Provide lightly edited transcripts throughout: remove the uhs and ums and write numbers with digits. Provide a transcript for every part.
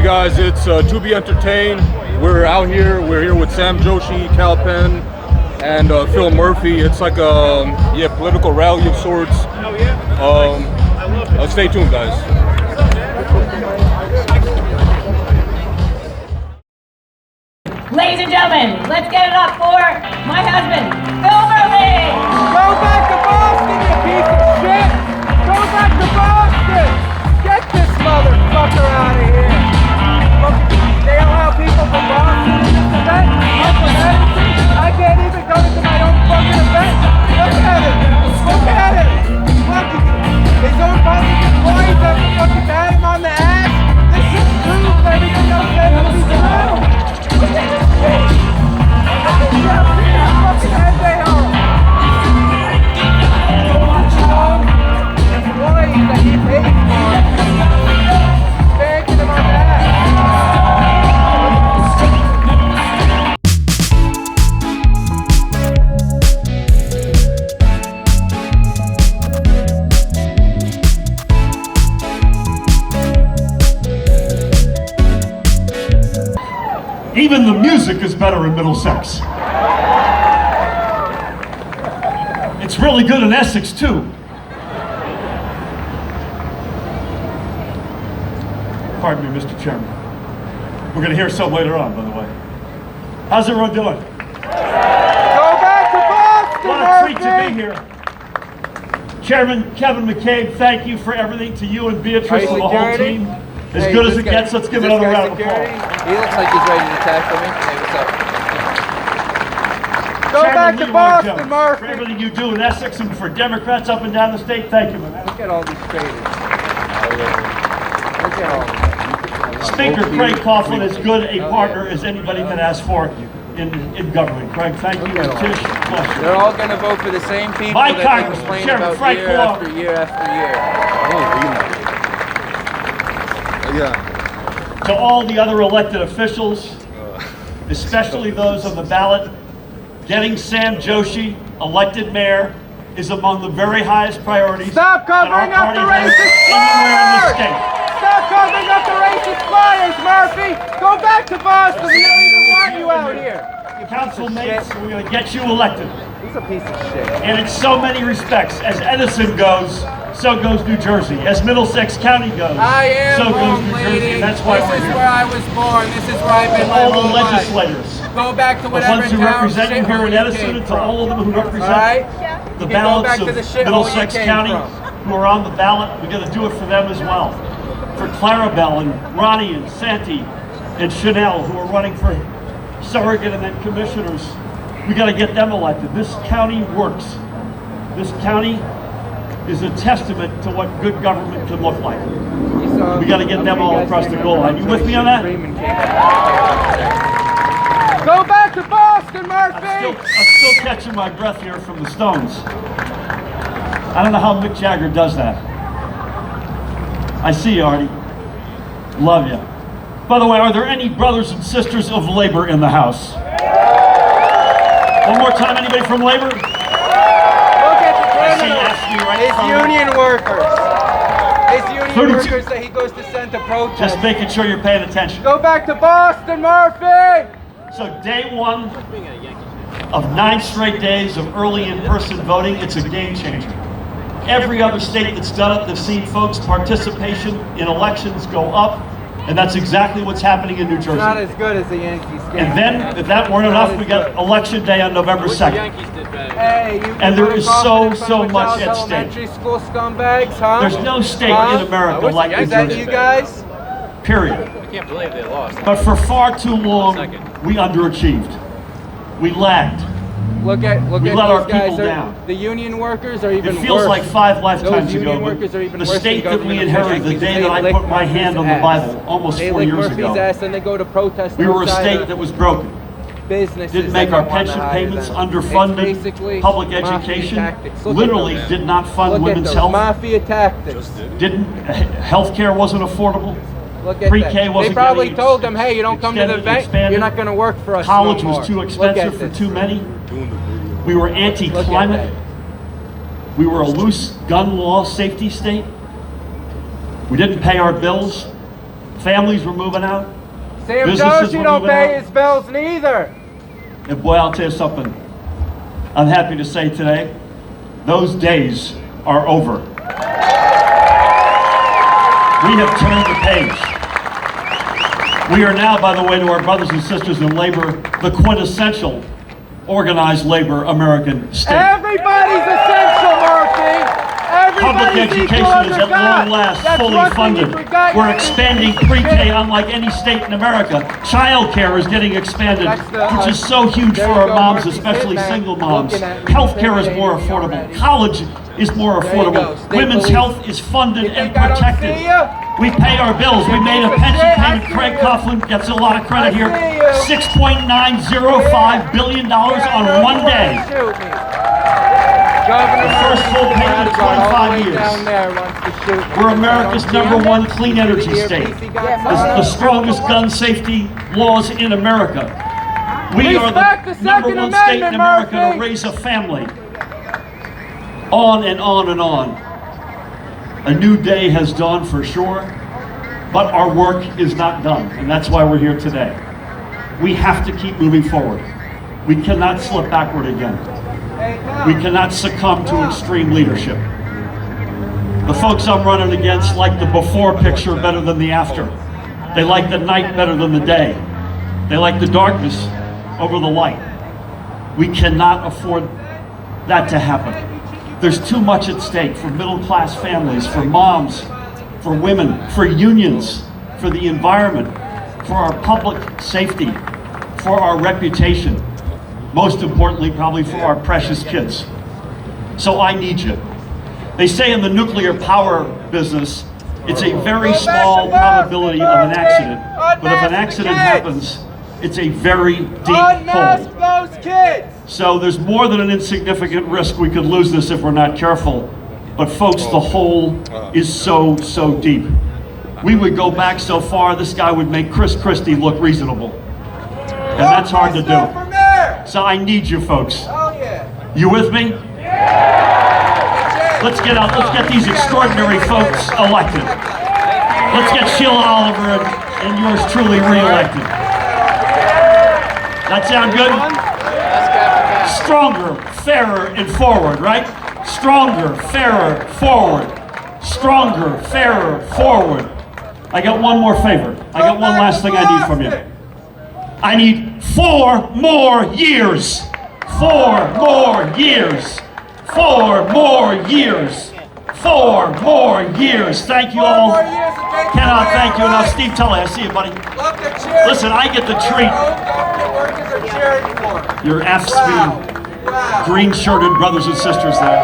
guys, it's To Be Entertained. We're out here. We're here with Sam Joshi, Kal Penn, and Phil Murphy. It's like a political rally of sorts. Stay tuned, guys. Ladies and gentlemen, let's get it up for my husband, Phil Murphy! Go back to Boston, you piece of shit! Go back to Boston! Get this motherfucker out of here! Look, they allow people from Boston to this event? I'm from Edison. I can't even go into my own fucking event. Look at it! Look at it! Look, his own public employees have to fucking pat him on the ass. This is true for everything else that will be true. Look at this shit! Yeah, fucking head they are! Employees that he paid for, begging him on that. Even the music is better in Middlesex. It's really good in Essex, too. Pardon me, Mr. Chairman. We're going to hear some later on, by the way. How's everyone doing? Go back to Boston, What a treat to be here. Chairman Kevin McCabe, thank you for everything, to you and Beatrice and the whole team. As good as it gets, let's give another round of applause. He looks like he's ready to tackle me. Hey, what's up? Go back to Boston, Murphy. For everything you do in Essex and for Democrats up and down the state, thank you, man. Look at all these traders. Look at all these. Speaker Craig Coughlin is good a partner as anybody can ask for in government. Craig, thank you, and Tish, pleasure. They're all going to vote for the same people My that Congress, they complain Chairman about Frank year Clark. after year after year. To all the other elected officials, especially those on the ballot, getting Sam Joshi elected mayor is among the very highest priorities. Stop covering up the racist flyers! Stop covering up the racist flyers, Murphy! Go back to Boston! We don't even want you out here! Council mates, we're going to get you elected. He's a piece of shit. And in so many respects, as Edison goes, so goes New Jersey. As Middlesex County goes, I am so goes home, New lady. Jersey. And that's why This we're is here. where I was born. This is where I've been my All the whole life. legislators, Go back to the whatever ones who town represent you here in shithole you Edison, came and to from. all of them who represent Alright? the You can go ballots back of to the shithole Middlesex you came County from. who are on the ballot. We got to do it for them as well. For Clarabelle and Ronnie and Santi and Chanel, who are running for surrogate and then commissioners. We got to get them elected. This county works. This county is a testament to what good government can look like. We got to get them all across the goal line. You with me on that? Go back to Boston, Murphy! I'm still catching my breath here from the Stones. I don't know how Mick Jagger does that. I see you, Artie. Love you. By the way, are there any brothers and sisters of labor in the house? One more time, anybody from labor? Look at the criminals! His union workers! His union workers that he goes to send to protest. Just making sure you're paying attention. Go back to Boston, Murphy! So day one of 9 straight days of early in-person voting, it's a game changer. Every other state that's done it, they've seen folks' participation in elections go up, and that's exactly what's happening in New Jersey. It's not as good as the Yankees game. And then, if that weren't enough, we got Election Day on November 2nd. Hey, you And there is so much much at stake. Elementary school scumbags, huh? There's no state in America like New Is that Jersey. you guys? Period. I can't believe they lost. But for far too long, we underachieved. We lagged. Look at We let our these guys. people down. The union workers are even It feels worse. like 5 lifetimes Those union ago, workers are but even the worse state than that we government inherited the officials. day They that I lick put my Murphy's hand on the ass. Bible, almost They 4 lick years Murphy's ago. ass and they go to protest. We were a outside state of that was broken. businesses Didn't that make our don't wanna pension hire payments, them. underfunded, It's basically public mafia education, tactics. Look at literally those. did not fund Look at women's those health, mafia tactics. healthcare wasn't affordable, Look at pre-K that. wasn't They probably getting told them, hey, you don't come to the extended, event, expanded. you're not going to work for us College no more. was too Look expensive at for this. too many. We were anti-climate. We were a loose gun law safety state. We didn't pay our bills. Families were moving out. Sam Businesses Joshi were don't moving pay out. his bills neither. And boy, I'll tell you something. I'm happy to say today, those days are over. We have turned the page. We are now, by the way, to our brothers and sisters in labor, the quintessential organized labor American state. Everybody's essential, Murphy. Public Everybody's education equal is under at God. long last That's fully one thing funded. you forgot. We're expanding pre-K unlike any state in America. Child care is getting expanded, That's the, which is so huge there for you our go, moms, Marky's especially hitman single moms. looking at me, Health care is more intimidating me affordable. already. College is more There you go, affordable. state Women's police. health is funded You and think I don't protected. see ya? We pay our bills. We You made a piece of pension shit, I payment. see Craig you. Coughlin gets a lot of credit I here. see you. $6.905 billion on one day. Shoot me. Governor first full payment in 25 years. Down there wants to shoot me. We're America's #1 clean energy The state. earpiece he got The strongest gun safety laws in America. We are Respect the the Second #1 state in Amendment, America Murphy. to raise a family. On and on and on. A new day has dawned for sure, but our work is not done, and that's why we're here today. We have to keep moving forward. We cannot slip backward again. We cannot succumb to extreme leadership. The folks I'm running against like the before picture better than the after. They like the night better than the day. They like the darkness over the light. We cannot afford that to happen. There's too much at stake for middle-class families, for moms, for women, for unions, for the environment, for our public safety, for our reputation. Most importantly, probably for our precious kids. So I need you. They say in the nuclear power business, it's a very small probability of an accident. But if an accident happens, it's a very deep hole. Unmask those kids. So there's more than an insignificant risk we could lose this if we're not careful. But folks, the hole is so deep. We would go back so far, this guy would make Chris Christie look reasonable. And that's hard to Go do. from there. So I need you folks. Oh yeah. You with me? Let's get out, let's get these extraordinary folks elected. Let's get Sheila Oliver and yours truly re-elected. That sound good? Stronger, fairer, and forward, right? Stronger, fairer, forward. Stronger, fairer, forward. I got one more favor. I got one last thing I need from you. I need 4 more years. 4 more years. 4 more years. 4 more years. Thank you all. Cannot thank you enough. Steve Tully, I see you, buddy. Listen, I get the treat. Your F's me, green-shirted brothers and sisters there.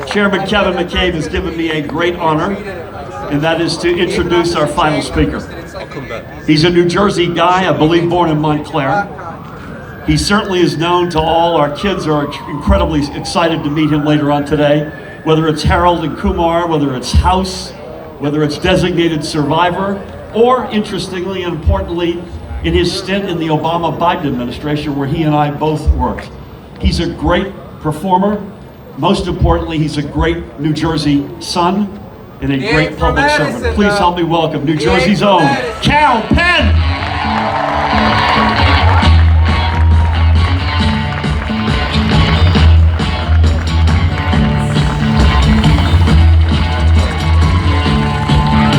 Chairman Kevin McCabe has given me a great honor, and that is to introduce our final speaker. He's a New Jersey guy, I believe born in Montclair. He certainly is known to all. Our kids are incredibly excited to meet him later on today. Whether it's Harold and Kumar, whether it's House, whether it's Designated Survivor, or interestingly and importantly, in his stint in the Obama-Biden administration where he and I both worked. He's a great performer. Most importantly, he's a great New Jersey son and a great public servant. Please help me welcome New Jersey's own Kal Penn.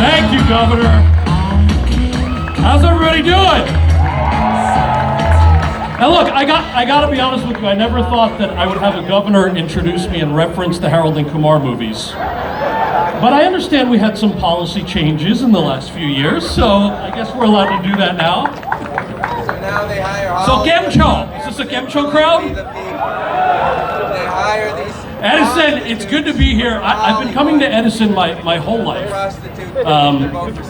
Thank you, Governor. How's everybody doing? Now look, I got to be honest with you. I never thought that I would have a governor introduce me in reference to Harold and Kumar movies. But I understand we had some policy changes in the last few years, so I guess we're allowed to do that now. So now they hire So Gemcho, is this a Gemcho crowd? They hire these Edison, it's good to be here. I've been coming to Edison my whole life.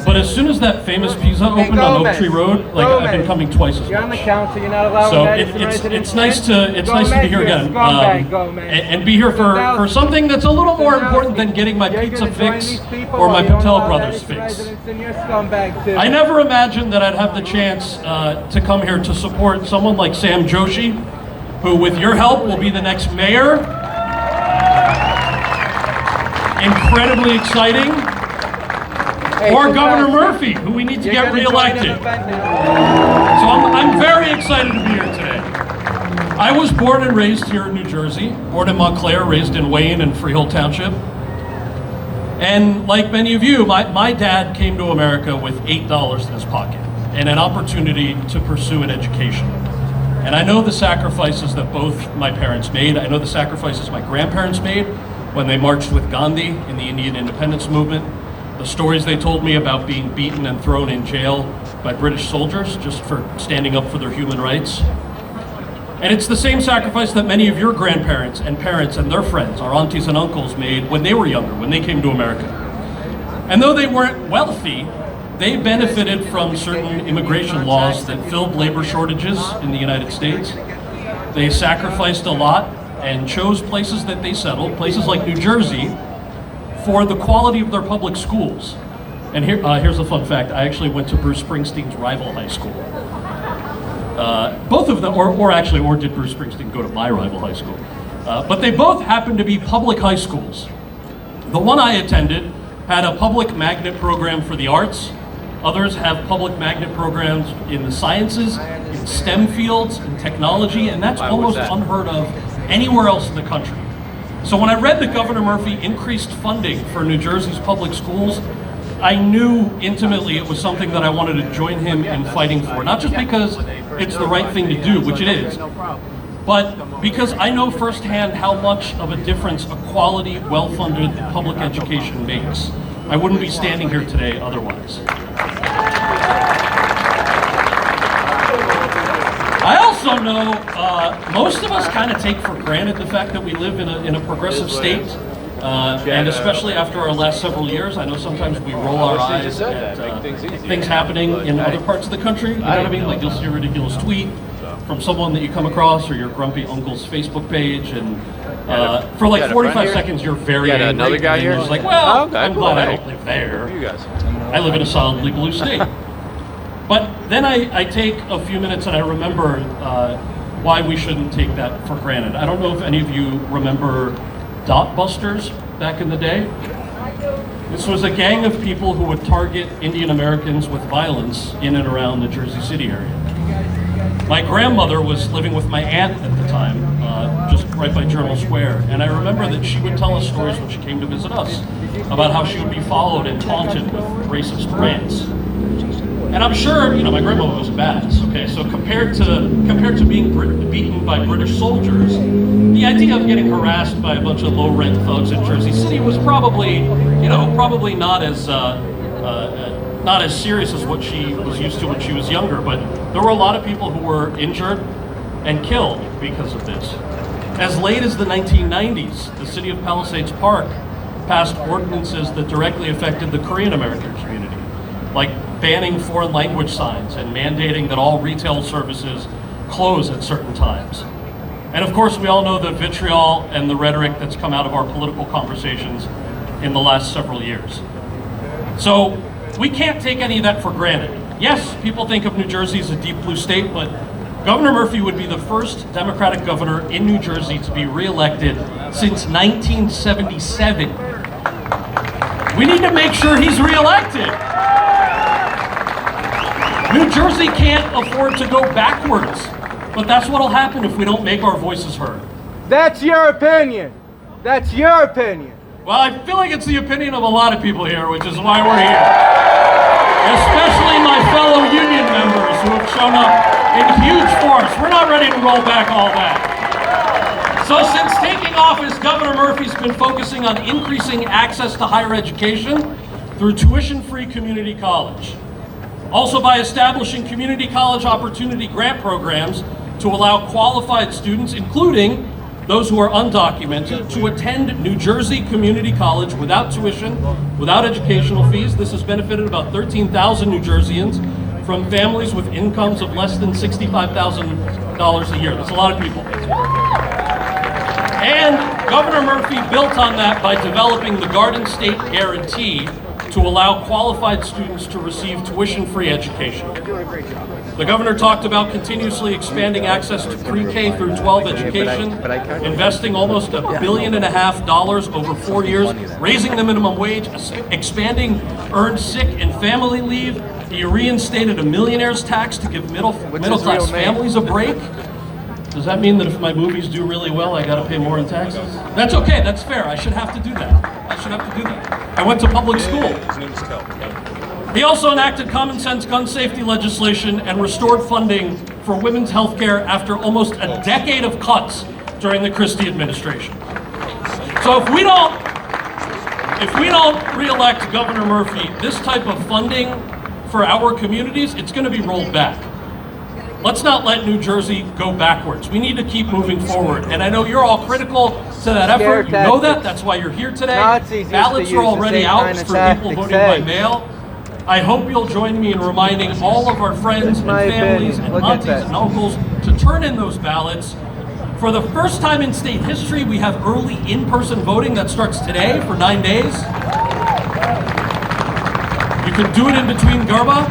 But as soon as that famous pizza opened on Oak Tree Road, like I've been coming twice as You're on the much. council, you're not allowed So in Edison it's nice to be here again, Gomez. and be here for something that's a little more important than getting my pizza fix or my Patel Brothers fix. I never imagined that I'd have the chance to come here to support someone like Sam Joshi, who with your help will be the next mayor. incredibly exciting, or Governor Murphy, who we need to get reelected. So I'm very excited to be here today. I was born and raised here in New Jersey, born in Montclair, raised in Wayne and Freehold Township. And like many of you, my dad came to America with $8 in his pocket and an opportunity to pursue an education. And I know the sacrifices that both my parents made. I know the sacrifices my grandparents made when they marched with Gandhi in the Indian independence movement. The stories they told me about being beaten and thrown in jail by British soldiers just for standing up for their human rights. And it's the same sacrifice that many of your grandparents and parents and their friends, our aunties and uncles, made when they were younger, when they came to America. And though they weren't wealthy, they benefited from certain immigration laws that filled labor shortages in the United States. They sacrificed a lot and chose places that they settled, places like New Jersey, for the quality of their public schools. And here's a fun fact. I actually went to Bruce Springsteen's rival high school. Both of them, or did Bruce Springsteen go to my rival high school? But they both happened to be public high schools. The one I attended had a public magnet program for the arts. Others have public magnet programs in the sciences, in STEM fields, in technology, and that's almost unheard of anywhere else in the country. So when I read that Governor Murphy increased funding for New Jersey's public schools, I knew intimately it was something that I wanted to join him in fighting for. Not just because it's the right thing to do, which it is, but because I know firsthand how much of a difference a quality, well-funded public education makes. I wouldn't be standing here today otherwise. I also know most of us kind of take for granted the fact that we live in a progressive state, and especially after our last several years, I know sometimes we roll our eyes at things happening in other parts of the country. You know what I mean? Like you'll see a ridiculous tweet from someone that you come across, or your grumpy uncle's Facebook page, and for like 45 seconds you're very angry. Another guy and here? you're just like, well, I'm glad I don't live there. You guys. I live in a solidly blue state. But then I take a few minutes and I remember why we shouldn't take that for granted. I don't know if any of you remember Dot Busters back in the day. This was a gang of people who would target Indian Americans with violence in and around the Jersey City area. My grandmother was living with my aunt at the time, just right by Journal Square, and I remember that she would tell us stories when she came to visit us about how she would be followed and taunted with racist rants. And I'm sure, you know, my grandmother was a badass, okay? So compared to being beaten by British soldiers, the idea of getting harassed by a bunch of low-rent thugs in Jersey City was probably, you know, probably not as serious as what she was used to when she was younger. But there were a lot of people who were injured and killed because of this. As late as the 1990s, the city of Palisades Park passed ordinances that directly affected the Korean American community, like banning foreign language signs and mandating that all retail services close at certain times. And of course, we all know the vitriol and the rhetoric that's come out of our political conversations in the last several years. So we can't take any of that for granted. Yes, people think of New Jersey as a deep blue state, but Governor Murphy would be the first Democratic governor in New Jersey to be reelected since 1977. We need to make sure he's reelected. New Jersey can't afford to go backwards, but that's what'll happen if we don't make our voices heard. That's your opinion. That's your opinion. Well, I feel like it's the opinion of a lot of people here, which is why we're here. Especially my fellow union members who have shown up in huge force. We're not ready to roll back all that. So since taking office, Governor Murphy's been focusing on increasing access to higher education through tuition-free community college. Also by establishing community college opportunity grant programs to allow qualified students, including those who are undocumented, to attend New Jersey Community College without tuition, without educational fees. This has benefited about 13,000 New Jerseyans from families with incomes of less than $65,000 a year. That's a lot of people. And Governor Murphy built on that by developing the Garden State Guarantee, to allow qualified students to receive tuition-free education. The governor talked about continuously expanding access to pre-K through 12 education, investing almost $1.5 billion over 4 years, raising the minimum wage, expanding earned sick and family leave. He reinstated a millionaire's tax to give middle-class families a break. Does that mean that if my movies do really well, I gotta pay more in taxes? That's okay, that's fair. I should have to do that. I went to public school. His name is Kal. He also enacted common sense gun safety legislation and restored funding for women's health care after almost a decade of cuts during the Christie administration. So if we don't re-elect Governor Murphy, this type of funding for our communities, it's gonna be rolled back. Let's not let New Jersey go backwards. We need to keep moving forward. And I know you're all critical to that effort. You know that. That's why you're here today. Ballots are already out for people voting by mail. I hope you'll join me in reminding all of our friends and families and aunties and uncles to turn in those ballots. For the first time in state history, we have early in-person voting that starts today for 9 days. You can do it in between Garba.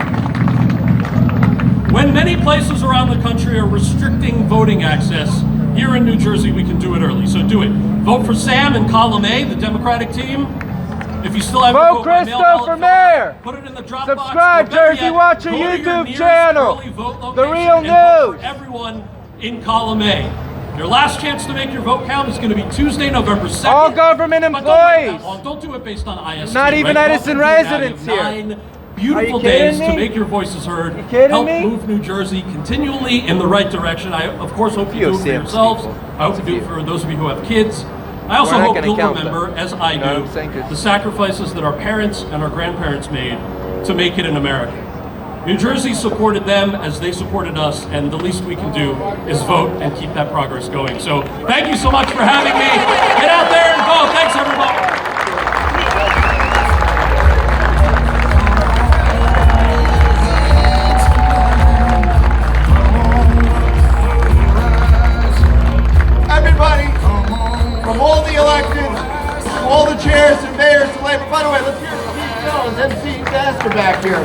When many places around the country are restricting voting access, here in New Jersey we can do it early, so do it. Vote for Sam and Column A, the Democratic team. If you still have Vote vote by mail ballot, for mayor. Put it in the drop Subscribe, box. Better Jersey yet, Watcher go to your YouTube nearest channel. early vote The location real and vote news. for everyone in Column A. Your last chance to make your vote count is going to be Tuesday, November 2nd. All government But don't wait that employees. long. Don't do it based on IST. Not even right? Edison Welcome to a residents day of here. 9 beautiful Are you kidding days me? to make your voices heard. You kidding Help me? move New Jersey continually in the right direction. I, of course, hope you do it for yourselves. I hope you do it for those of you who have kids. I also We're not hope gonna you'll count remember, them. as I You know what do, I'm saying? 'Cause- the sacrifices that our parents and our grandparents made to make it in America. New Jersey supported them as they supported us, and the least we can do is vote and keep that progress going. So thank you so much for having me. Get out there and vote. Thanks, everybody. Everybody, from all the elections, all the chairs and mayors to labor. By the way, let's hear from Steve Jones, MC Master back here.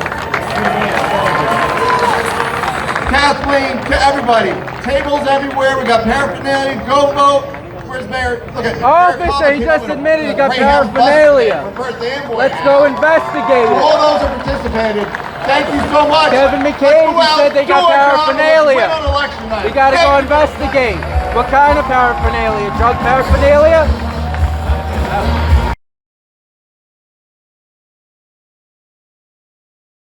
Kathleen, everybody. Tables everywhere. We got paraphernalia. Go vote. Where's Mayor? Look at Officer, he just admitted he got paraphernalia. Let's go investigate To it. all those who participated, thank you so much. Kevin Let's McCabe, go he out, said they got do our job, and paraphernalia. let's win on election night. We gotta Thank go you. investigate. What kind of paraphernalia? Drug paraphernalia?